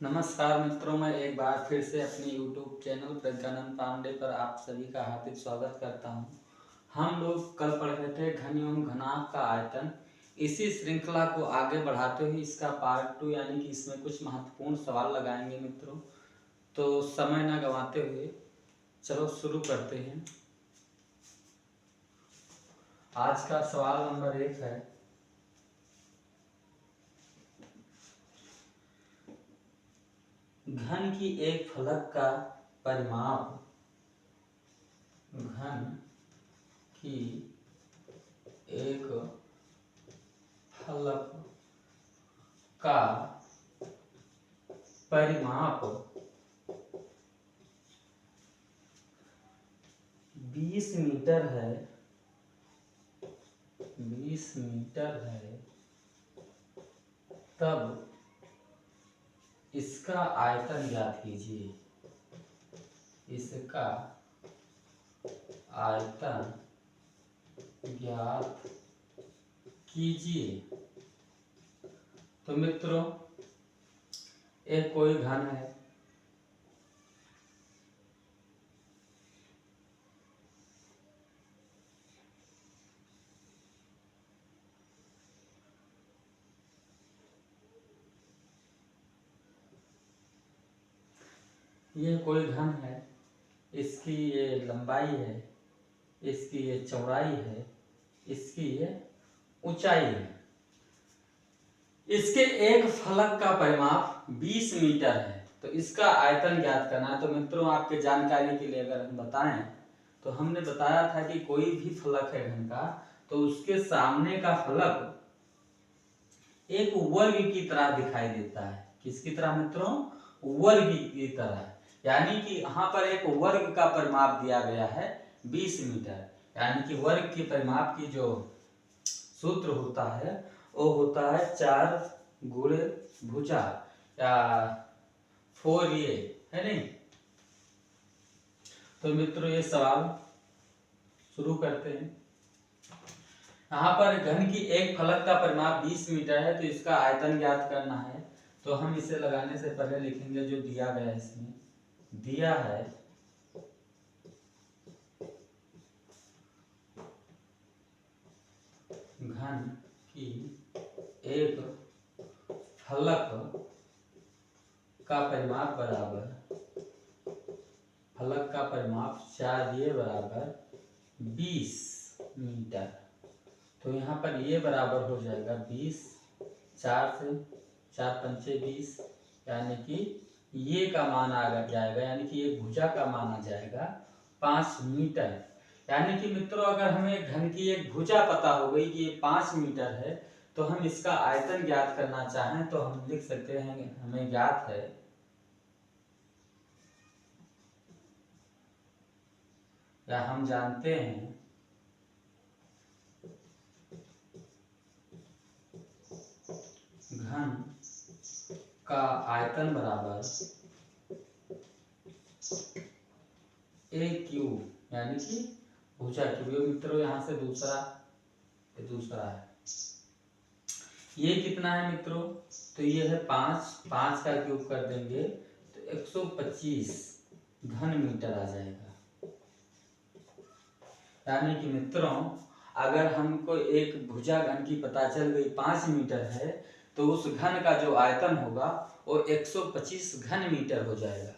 नमस्कार मित्रों, मैं एक बार फिर से अपने YouTube चैनल प्रज्ञानंद पांडे पर आप सभी का हार्दिक स्वागत करता हूं। हम लोग कल पढ़ रहे थे घन एवं घनाभ का आयतन। इसी श्रृंखला को आगे बढ़ाते हुए इसका पार्ट 2 यानी कि इसमें कुछ महत्वपूर्ण सवाल लगाएंगे मित्रों। तो समय न गंवाते हुए चलो शुरू करते हैं। आज का सवाल नंबर 1 है, घन की एक फलक का परिमाप घन की एक फलक का परिमाप 20 मीटर है। 20 मीटर है, तब इसका आयतन ज्ञात कीजिए। इसका आयतन ज्ञात कीजिए। तो मित्रों, एक कोई घन है, ये कोई घन है, इसकी ये लंबाई है, इसकी ये चौड़ाई है, इसकी ये ऊंचाई है। इसके एक फलक का परिमाप 20 मीटर है, तो इसका आयतन ज्ञात करना है। तो मित्रों, आपके जानकारी के लिए अगर हम बताएं तो हमने बताया था कि कोई भी फलक है घन का, तो उसके सामने का फलक एक वर्ग की तरह दिखाई देता है। किसकी तरह मित्रों? वर्ग की तरह। यानी कि यहाँ पर एक वर्ग का परिमाप दिया गया है 20 मीटर। यानी कि वर्ग के परिमाप की जो सूत्र होता है वो होता है 4 गुणे भुजा या 4a, है नहीं। तो मित्रों, ये सवाल शुरू करते हैं। यहाँ पर घन की एक फलक का परिमाप 20 मीटर है, तो इसका आयतन ज्ञात करना है। तो हम इसे लगाने से पहले लिखेंगे जो दिया गया है। इसमें दिया है घन की एक फलक का परिमाप बराबर फलक का परिमाप 4a बराबर 20 मीटर। तो यहाँ पर ये बराबर हो जाएगा 20, 4 से 4 पंचे 20, यानी कि ये का मान आ जाएगा, यानी कि ये भुजा का मान आ जाएगा 5 मीटर। यानी कि मित्रों, अगर हमें घन की एक भुजा पता हो गई कि ये 5 मीटर है, तो हम इसका आयतन ज्ञात करना चाहें तो हम लिख सकते हैं, हमें ज्ञात है या हम जानते हैं घन का आयतन बराबर a क्यूब, यानी कि भुजा क्यूब। मित्रों, यहाँ से दूसरा है। ये कितना है मित्रों? तो ये है 5 का क्यूब कर देंगे तो 125 घन मीटर आ जाएगा। यानी कि मित्रों, अगर हमको एक भुजा घन की पता चल गई 5 मीटर है, तो उस घन का जो आयतन होगा वो 125 घन मीटर हो जाएगा।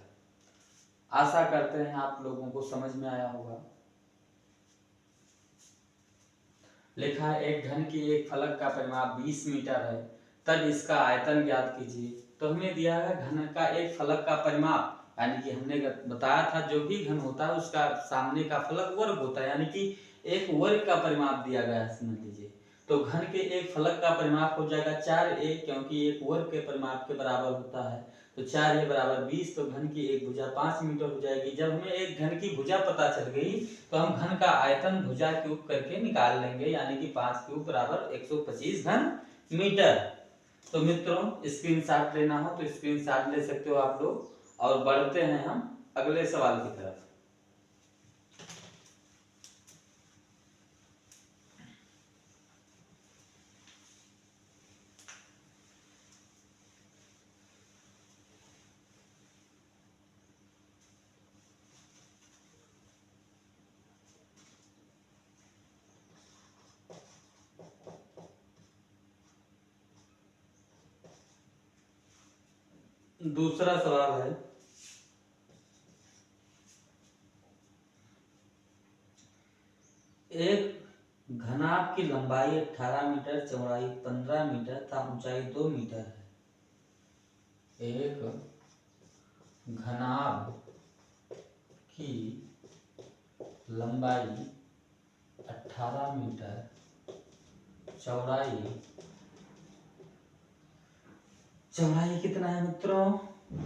आशा करते हैं आप लोगों को समझ में आया होगा। लिखा है एक घन की एक फलक का परिमाप 20 मीटर है, तब इसका आयतन ज्ञात कीजिए। तो हमें दिया है घन का एक फलक का परिमाप, यानी कि हमने बताया था जो भी घन होता है उसका सामने का फलक वर्ग होता है, यानी कि एक वर्ग का परिमाप दिया गया है, समझ लीजिए। तो घन के एक फलक का परिमाप हो जाएगा 4a, क्योंकि एक वर्ग के परिमाप के बराबर होता है। तो 4a बराबर 20, तो घन की एक भुजा 5 मीटर हो जाएगी। जब हमें एक घन की भुजा पता चल गई तो हम घन का आयतन भुजा क्यूब करके निकाल लेंगे, यानी कि 5 क्यूब बराबर 125 घन मीटर। तो मित्रों, स्क्रीनशॉट लेना हो तो स्क्रीनशॉट ले सकते हो आप लोग। और बढ़ते हैं हम अगले सवाल की तरफ। दूसरा सवाल है, एक घनाभ की लंबाई 18 मीटर, चौड़ाई 15 मीटर तथा ऊंचाई 2 मीटर है। एक घनाभ की लंबाई 18 मीटर, चौड़ाई कितना है मित्रों?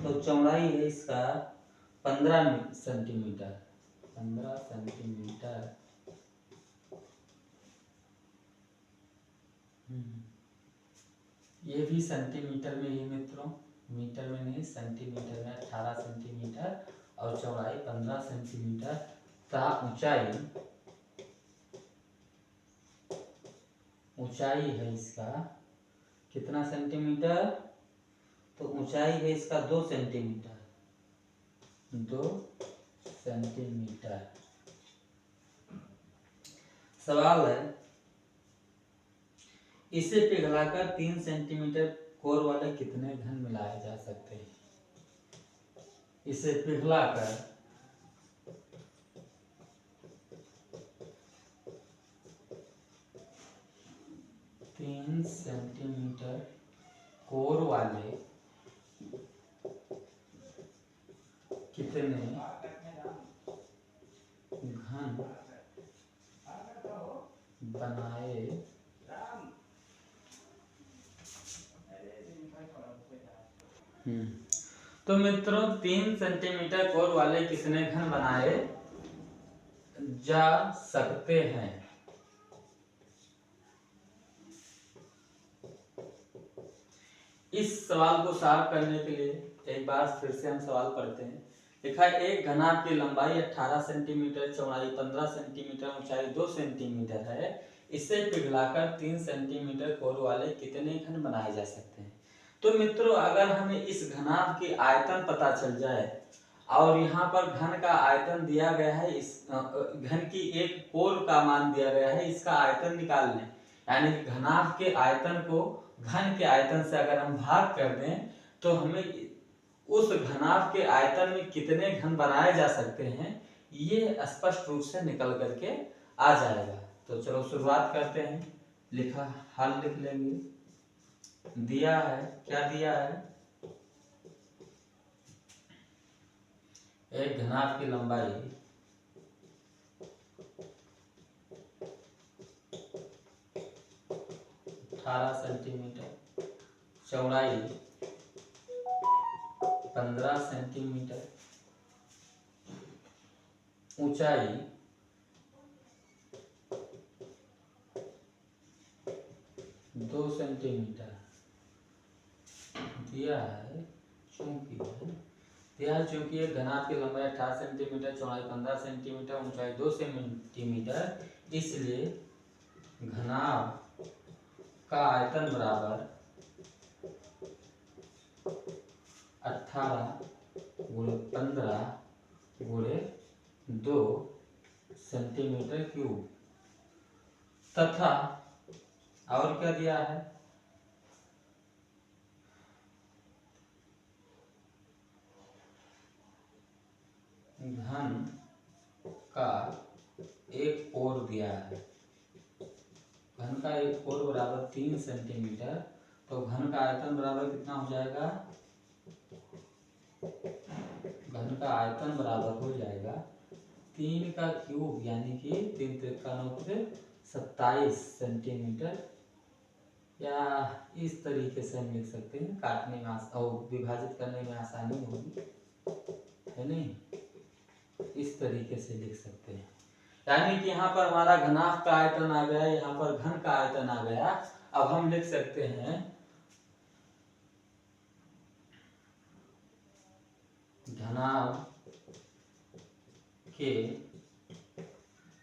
तो चौड़ाई है इसका 15 सेंटीमीटर, 15 सेंटीमीटर। ये भी सेंटीमीटर में ही मित्रों, मीटर में नहीं, सेंटीमीटर में 18 सेंटीमीटर और चौड़ाई 15 सेंटीमीटर तथा ऊंचाई है इसका कितना सेंटीमीटर? तो ऊंचाई है इसका 2 सेंटीमीटर, 2 सेंटीमीटर। सवाल है, इसे पिघलाकर 3 सेंटीमीटर कोर वाले कितने घन मिलाए जा सकते हैं? इसे पिघलाकर 3 सेंटीमीटर कोर वाले कितने घन बनाए तो मित्रों 3 सेंटीमीटर कोर वाले कितने घन बनाए जा सकते हैं? इस सवाल को साफ करने के लिए एक बार फिर से हम सवाल पढ़ते हैं। लिखा है, एक घनाभ की लंबाई 18 सेंटीमीटर, चौड़ाई 15 सेंटीमीटर, ऊंचाई 2 सेंटीमीटर है। इसे पिघलाकर 3 सेंटीमीटर कोर वाले कितने घन बनाए जा सकते हैं? तो मित्रों अगर हमें इस घनाभ की आयतन पता चल जाए और यहाँ पर घन का आयतन दिया गया है, इस घन की एक कोर का मान दिया गया है, इसका आयतन निकाल लें, यानी घनाभ के आयतन को घन के आयतन से अगर हम भाग कर दें तो हमें उस घनाभ के आयतन में कितने घन बनाए जा सकते हैं ये स्पष्ट रूप से निकल करके आ जाएगा। तो चलो शुरुआत करते हैं। लिखा, हल लिख लेंगे। दिया है, क्या दिया है? एक घनाभ की लंबाई 18 सेंटीमीटर, चौड़ाई 15 सेंटीमीटर, ऊंचाई 2 सेंटीमीटर दिया है। चूंकि एक घनाभ की लंबाई 18 सेंटीमीटर, चौड़ाई 15 सेंटीमीटर, ऊंचाई 2 सेंटीमीटर, इसलिए घनाभ का आयतन बराबर 18 गुणे 15 गुणे 2 सेंटीमीटर क्यूब तथा और क्या दिया है? घन का एक कोर दिया है। घन का एक कोर बराबर 3 सेंटीमीटर, तो घन का आयतन बराबर कितना हो जाएगा? घन का आयतन बराबर हो जाएगा 3 का क्यूब, यानी कि 3 त्रिका 9 27 सेंटीमीटर, या इस तरीके से हम लिख सकते हैं, काटने में और विभाजित करने में आसानी होगी, है नहीं? इस तरीके से लिख सकते हैं, यानी कि यहाँ पर हमारा घनाभ का आयतन आ गया, यहाँ पर घन का आयतन आ गया। अब हम लिख सकते हैं घनाभ के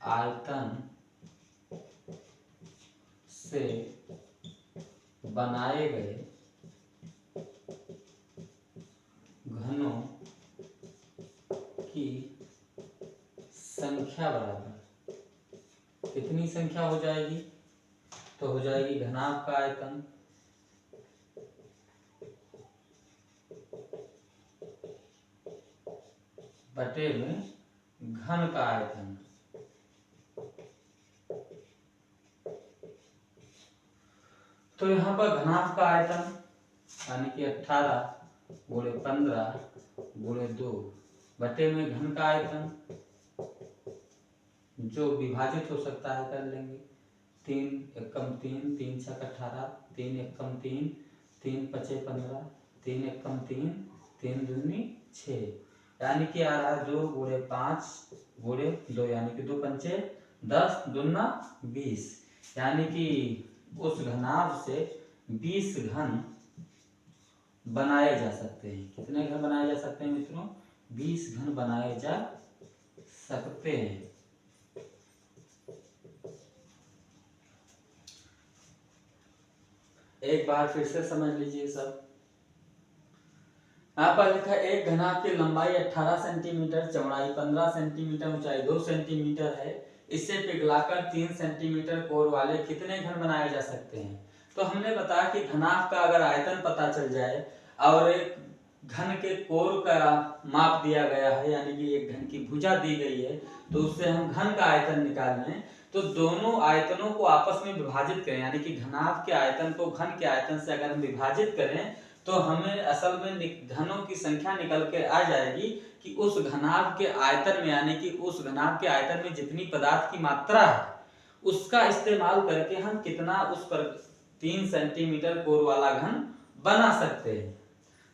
आयतन से बनाए गए घनों की संख्या बराबर कितनी संख्या हो जाएगी? तो हो जाएगी घनाभ का आयतन बटे में घन का आयतन। तो यहाँ पर घनाभ का आयतन यानी कि 18 गुणे 15 गुणे 2 बटे में घन का आयतन जो विभाजित हो सकता है कर लेंगे। 3 एकम 3, 3 छक 18, 3 एकम 3, 3 पचे 15, 3 एकम 3, 3 दूनी 6 यानी कि आ रहा है 2 गुणे 5 गुणे 2 यानी कि 2 पंचे 10 दूना 20 यानी कि उस घनाभ से 20 घन बनाए जा सकते हैं। कितने घन बनाए जा सकते हैं मित्रों? 20 घन बनाए जा सकते हैं। एक बार फिर से समझ लीजिए सब। यहाँ पर लिखा एक घनाभ की लंबाई 18 सेंटीमीटर, चौड़ाई 15 सेंटीमीटर, ऊंचाई 2 सेंटीमीटर है। इससे पिघलाकर 3 सेंटीमीटर कोर वाले कितने घन बनाए जा सकते हैं? तो हमने बताया कि घनाभ का अगर आयतन पता चल जाए और एक घन के कोर का माप दिया गया है यानी कि एक घन की भुजा दी गई है तो उससे हम घन का आयतन निकाल लें तो दोनों आयतनों को आपस में विभाजित करें यानी कि घनाभ के आयतन को घन के आयतन से अगर हम विभाजित करें तो हमें असल में घनों की संख्या निकल के आ जाएगी कि उस घनाभ के आयतन में यानी कि उस घनाभ के आयतन में जितनी पदार्थ की मात्रा है उसका इस्तेमाल करके हम कितना उस पर 3 सेंटीमीटर कोर वाला घन बना सकते हैं।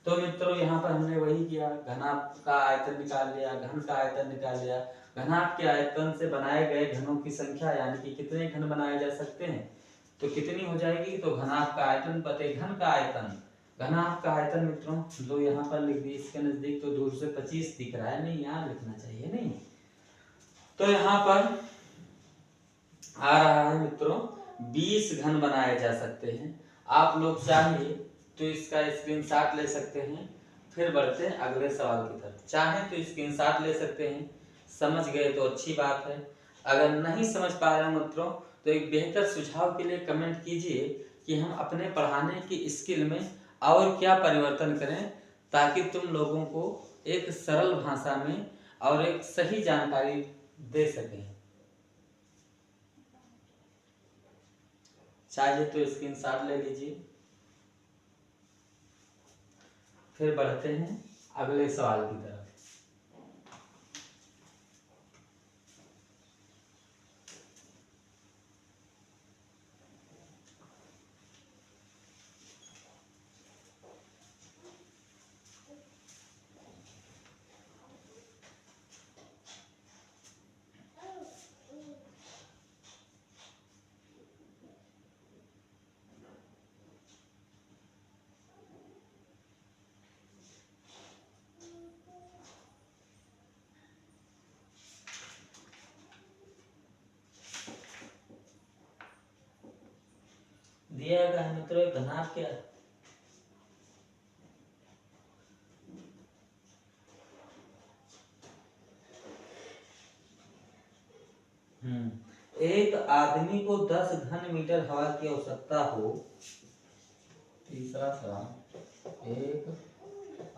तो मित्रों यहाँ पर हमने वही किया, घनाभ का आयतन निकाल लिया, घन का आयतन निकाल लिया। घनाभ के आयतन से बनाए गए घनों की संख्या यानी कि कितने घन बनाए जा सकते हैं तो कितनी हो जाएगी? तो घनाभ का आयतन बटे घन का आयतन। घनाभ का आयतन मित्रों जो यहाँ पर लिख दी इसके नजदीक तो दूर से 25 दिख रहा है, नहीं यहाँ लिखना चाहिए नहीं। तो यहाँ पर आ रहा है मित्रों 20 घन बनाए जा सकते हैं। आप लोग चाहिए तो इसका स्क्रीनशॉट ले सकते हैं। फिर बढ़ते हैं अगले सवाल की तरफ। चाहे तो स्क्रीनशॉट ले सकते हैं, समझ गए तो अच्छी बात है। अगर नहीं समझ पा रहे मित्रों तो एक बेहतर सुझाव के लिए कमेंट कीजिए कि हम अपने पढ़ाने की स्किल में और क्या परिवर्तन करें ताकि तुम लोगों को एक सरल भाषा में और एक सही जानकारी दे सकें। चाहिए तो स्क्रीनशॉट ले लीजिए। फिर बढ़ते हैं अगले सवाल की तरफ। दिया गया है मित्रों घनाभ क्या एक आदमी को 10 घन मीटर हवा की आवश्यकता हो। तीसरा सवाल, एक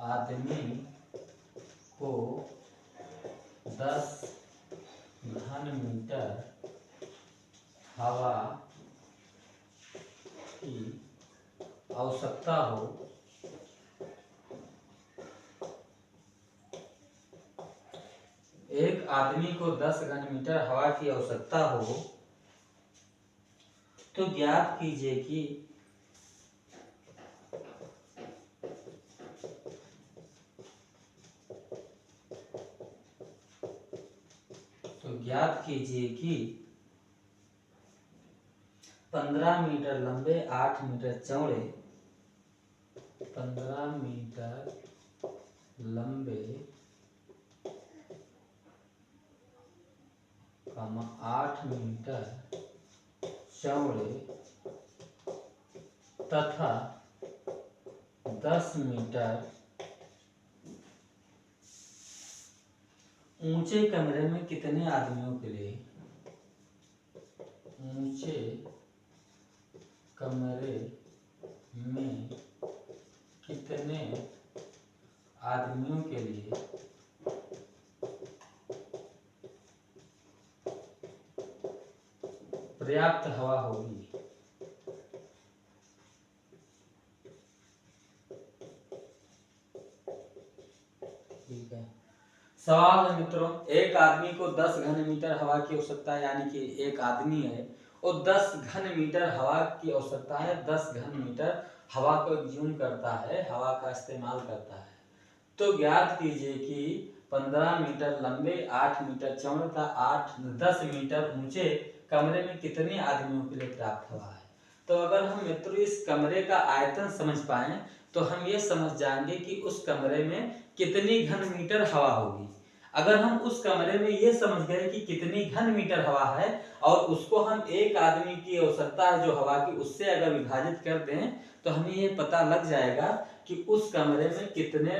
आदमी को 10 घन मीटर हवा की आवश्यकता हो एक आदमी को 10 घन मीटर हवा की आवश्यकता हो तो ज्ञात कीजिए कि ज्ञात कीजिए कि 15 मीटर लंबे 8 मीटर चौड़े 15 मीटर लंबे 8 मीटर चौड़े तथा 10 मीटर ऊंचे कमरे में कितने आदमियों के लिए ऊंचे कमरे में कितने आदमियों के लिए पर्याप्त हवा होगी। ठीक है। सवाल है मित्रों, एक आदमी को 10 घन मीटर हवा की आवश्यकता है, यानी कि एक आदमी है और 10 घन मीटर हवा की आवश्यकता है, 10 घन मीटर हवा को कंज्यूम करता है, हवा का इस्तेमाल करता है। तो ज्ञात कीजिए कि 15 मीटर लंबे, 8 मीटर चौड़े तथा 10 मीटर ऊंचे कमरे में कितने आदमियों के लिए पर्याप्त हवा है। तो अगर हम मित्रों इस कमरे का आयतन समझ पाए तो हम ये समझ जाएंगे कि उस कमरे में कितनी घन मीटर हवा होगी। अगर हम उस कमरे में ये समझ गए कि कितनी घन मीटर हवा है और उसको हम एक आदमी की आवश्यकता है जो हवा की, उससे अगर विभाजित कर दें तो हमें ये पता लग जाएगा कि उस कमरे में कितने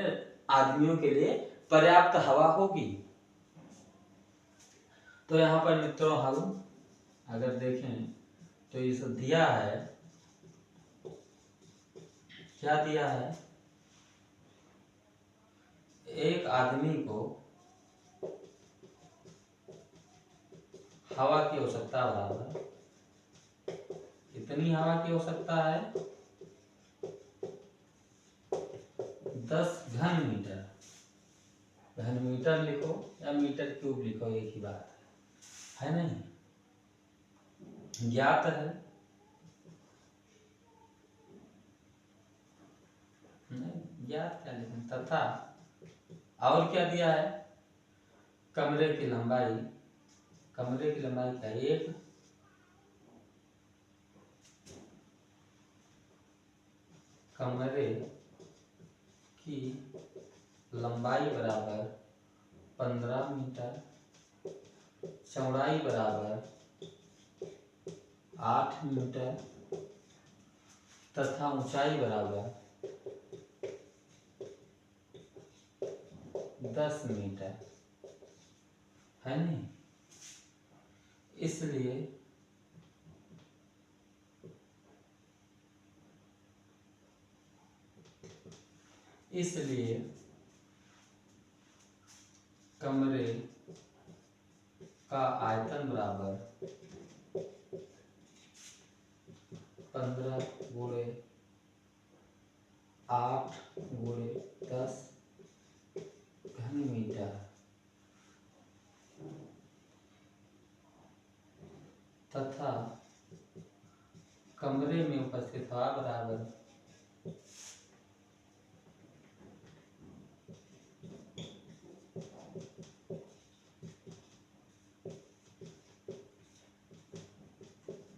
आदमियों के लिए पर्याप्त हवा होगी। तो यहाँ पर मित्रों हम अगर देखें तो इस दिया है, क्या दिया है, एक आदमी को हवा की आवश्यकता बराबर, कितनी हवा की आवश्यकता है, 10 घन मीटर। घन मीटर लिखो या मीटर क्यूब लिखो, एक ही बात है नहीं। ज्ञात है, नहीं ज्ञात क्या लिखें, तथा और क्या दिया है, कमरे की लंबाई, कमरे की लंबाई क्या, 1, कमरे की लंबाई बराबर 15 मीटर, चौड़ाई बराबर 8 मीटर तथा ऊंचाई बराबर 10 मीटर है नहीं। इसलिए कमरे का आयतन बराबर 15 गुणे 8 गुणे 10 घन मीटर तथा कमरे में उपस्थित हवा बराबर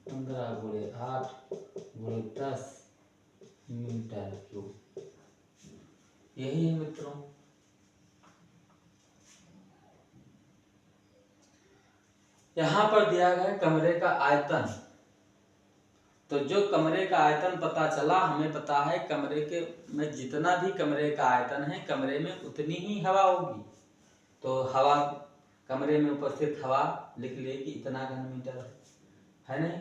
15 गुणे 8 गुणे 10 मीटर क्यूब। यही है मित्रों। यहां पर दिया गया कमरे का आयतन, तो जो कमरे का आयतन पता चला, हमें पता है कमरे के में जितना भी कमरे का आयतन है, कमरे में उतनी ही हवा होगी। तो हवा, कमरे में उपस्थित हवा लिख लिए कि इतना घन मीटर है नहीं।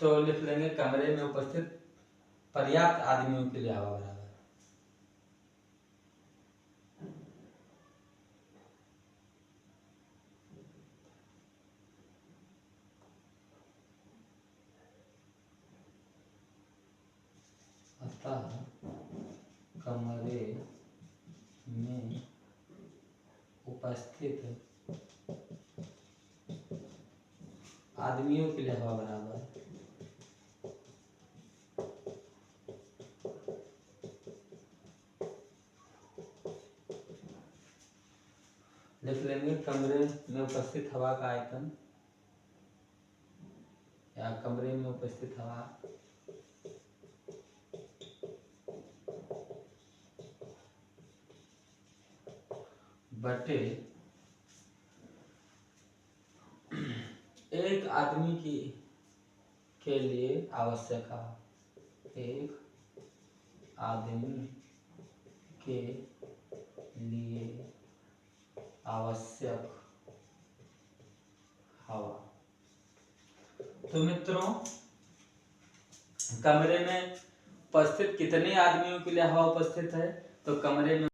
तो लिख लेंगे कमरे में उपस्थित पर्याप्त आदमियों के लिए हवा बराबर, अतः कमरे में उपस्थित आदमियों के लिए हवा बराबर लिख लेंगे कमरे में उपस्थित हवा का आयतन, या कमरे में उपस्थित हवा बटे एक आदमी की के लिए आवश्यक हवा, एक आदमी के लिए आवश्यक हवा। तो मित्रों कमरे में उपस्थित कितने आदमियों के लिए हवा उपस्थित है, तो कमरे में